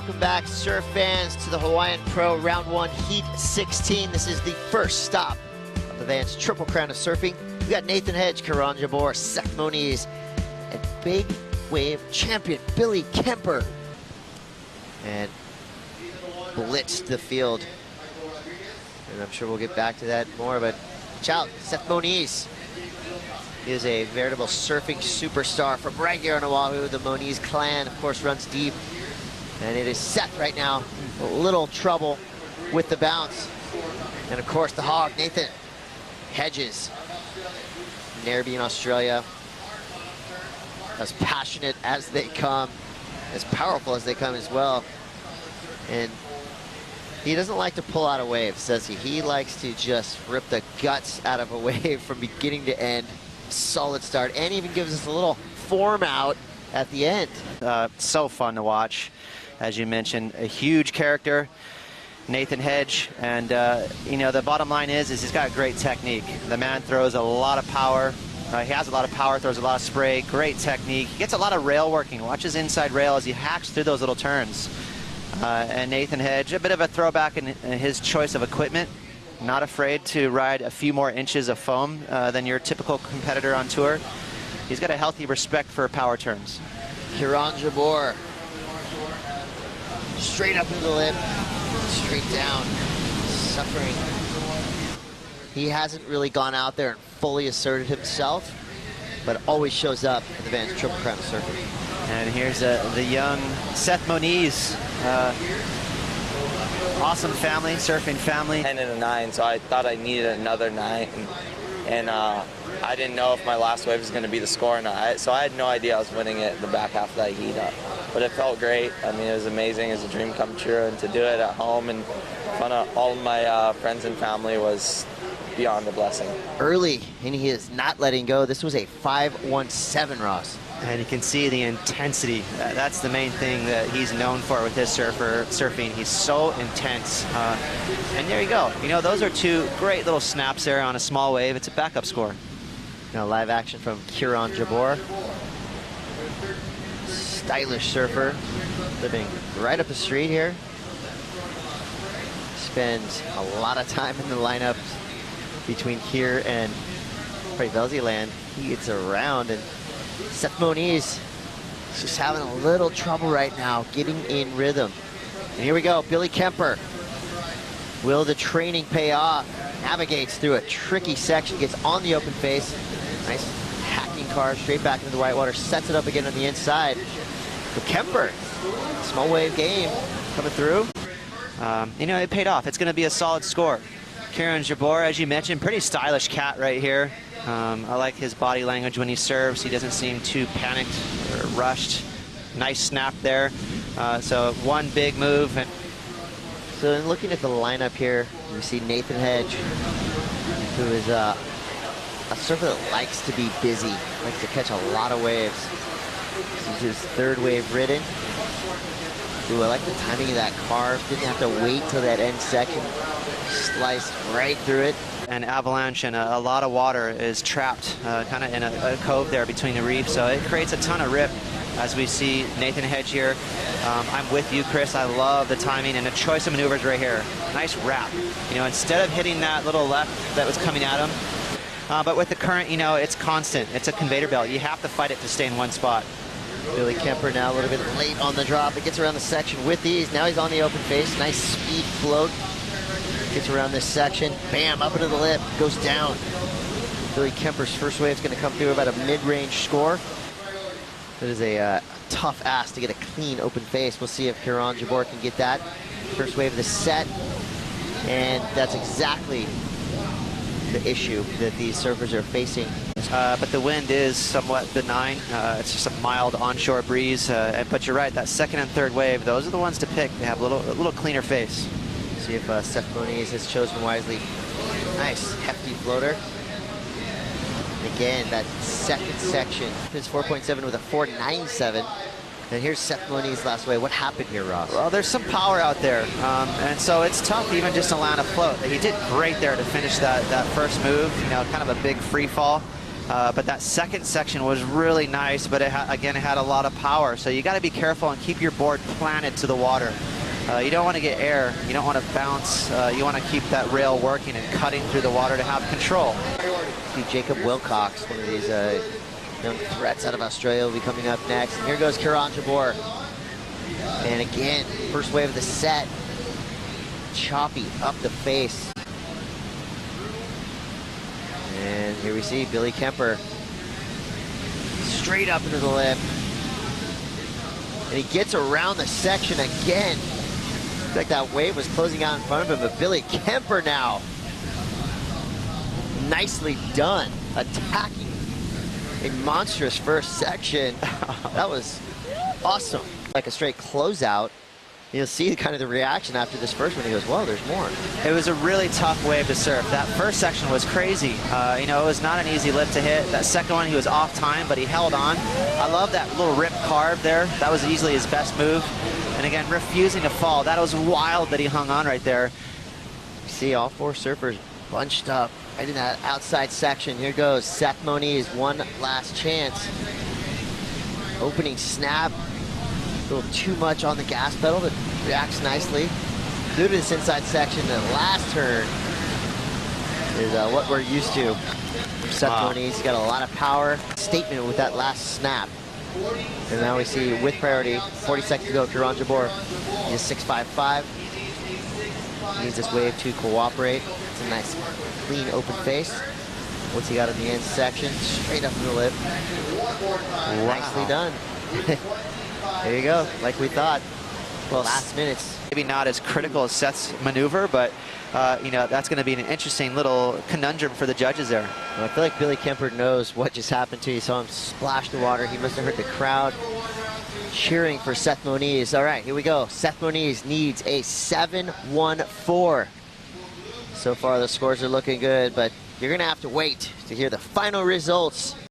Welcome back, surf fans, to the Hawaiian Pro Round 1 Heat 16. This is the first stop of the Vans Triple Crown of Surfing. We got Nathan Hedge, Kiron, Jabour, Seth Moniz, and big wave champion Billy Kemper. And blitzed the field. And I'm sure we'll get back to that more, but watch out, Seth Moniz. He is a veritable surfing superstar from right here on Oahu. The Moniz clan, of course, runs deep. And it is Seth right now, a little trouble with the bounce. And of course, the hog, Nathan Hedges, Nerby in Australia. As passionate as they come, as powerful as they come as well. And he doesn't like to pull out a wave, says he. He likes to just rip the guts out of a wave from beginning to end. Solid start, and even gives us a little form out at the end. So fun to watch. As you mentioned, a huge character, Nathan Hedge, and you know, the bottom line is he's got great technique. The man throws a lot of power. He has a lot of power, throws a lot of spray, great technique. He gets a lot of rail working. Watch his inside rail as he hacks through those little turns. And Nathan Hedge, a bit of a throwback in his choice of equipment. Not afraid to ride a few more inches of foam than your typical competitor on tour. He's got a healthy respect for power turns. Kiron Jabour. Straight up into the lip, straight down, suffering. He hasn't really gone out there and fully asserted himself, but always shows up at the Vans Triple Crown of Surfing. And here's the young Seth Moniz. Awesome family, surfing family. 10 and a 9, so I thought I needed another 9. And I didn't know if my last wave was going to be the score or not. So I had no idea I was winning it in the back half of that heat. But it felt great. I mean, it was amazing. It was a dream come true. And to do it at home and in front of all of my friends and family was beyond a blessing. Early, and he is not letting go. This was a 5.17, Ross. And you can see the intensity. That's the main thing that he's known for with his surfing. He's so intense. And there you go. You know, those are two great little snaps there on a small wave. It's a backup score. Now live action from Kiron Jabour. Stylish surfer, living right up the street here. Spends a lot of time in the lineup between here and Velzy Land. He gets around, and Seth Moniz is just having a little trouble right now getting in rhythm. And here we go, Billy Kemper. Will the training pay off? Navigates through a tricky section, gets on the open face. Nice hacking car straight back into the whitewater, sets it up again on the inside. But Kemper, small wave game coming through. You know, it paid off. It's going to be a solid score. Kiron Jabour, as you mentioned, pretty stylish cat right here. I like his body language when he serves. He doesn't seem too panicked or rushed. Nice snap there. So one big move. So in looking at the lineup here, you see Nathan Hedge, who is a surfer that likes to be busy, likes to catch a lot of waves. This is his third wave ridden. Ooh, I like the timing of that carve. Didn't have to wait till that end section. Sliced right through it. An avalanche and a lot of water is trapped kind of in a cove there between the reef, so it creates a ton of rip as we see Nathan Hedge here. I'm with you, Chris. I love the timing and the choice of maneuvers right here. Nice wrap. You know, instead of hitting that little left that was coming at him, but with the current, you know, it's constant. It's a conveyor belt. You have to fight it to stay in one spot. Billy Kemper now a little bit late on the drop. It gets around the section with ease. Now he's on the open face. Nice speed float. Gets around this section. Bam, up into the lip. Goes down. Billy Kemper's first wave is going to come through about a mid-range score. That is a tough ask to get a clean open face. We'll see if Kiron Jabour can get that. First wave of the set. And that's exactly the issue that these surfers are facing. But the wind is somewhat benign. It's just a mild onshore breeze. But you're right, that second and third wave, those are the ones to pick. They have a little cleaner face. See if Seth Moniz has chosen wisely. Nice, hefty floater. Again, that second section is 4.7 with a 4.97. And here's Seth Moniz last wave. What happened here, Ross? Well, there's some power out there, and so it's tough even just to land a float. He did great there to finish that first move. You know, kind of a big free fall. But that second section was really nice, but again, it had a lot of power. So you got to be careful and keep your board planted to the water. You don't want to get air. You don't want to bounce. You want to keep that rail working and cutting through the water to have control. See Jacob Wilcox, one of these young threats out of Australia, will be coming up next. And here goes Kiron Jabour. And again, first wave of the set. Choppy up the face. And here we see Billy Kemper. Straight up into the lip. And he gets around the section again. Looks like that wave was closing out in front of him, but Billy Kemper now. Nicely done. Attacking a monstrous first section. That was awesome. Like a straight closeout. You'll see kind of the reaction after this first one. He goes, whoa, there's more. It was a really tough wave to surf. That first section was crazy. You know, it was not an easy lip to hit. That second one, he was off time, but he held on. I love that little rip carve there. That was easily his best move. And again, refusing to fall. That was wild that he hung on right there. You see all four surfers bunched up right in that outside section. Here goes Seth Moniz, one last chance. Opening snap. A little too much on the gas pedal, but reacts nicely. Due to this inside section, the last turn is what we're used to from Seth Moniz. He's got a lot of power. Statement with that last snap. And now we see with priority, 40 seconds to go, Kiron Jabour. He's 6.55. Needs this wave to cooperate. It's a nice, clean, open face. What's he got in the end section? Straight up in the lip. Wow. Nicely done. There you go, like we thought. Well, last minutes. Maybe not as critical as Seth's maneuver, but you know, that's going to be an interesting little conundrum for the judges there. Well, I feel like Billy Kemper knows what just happened to you. You saw him splash the water. He must have heard the crowd cheering for Seth Moniz. All right, here we go. Seth Moniz needs a 7-1-4. So far, the scores are looking good, but you're going to have to wait to hear the final results.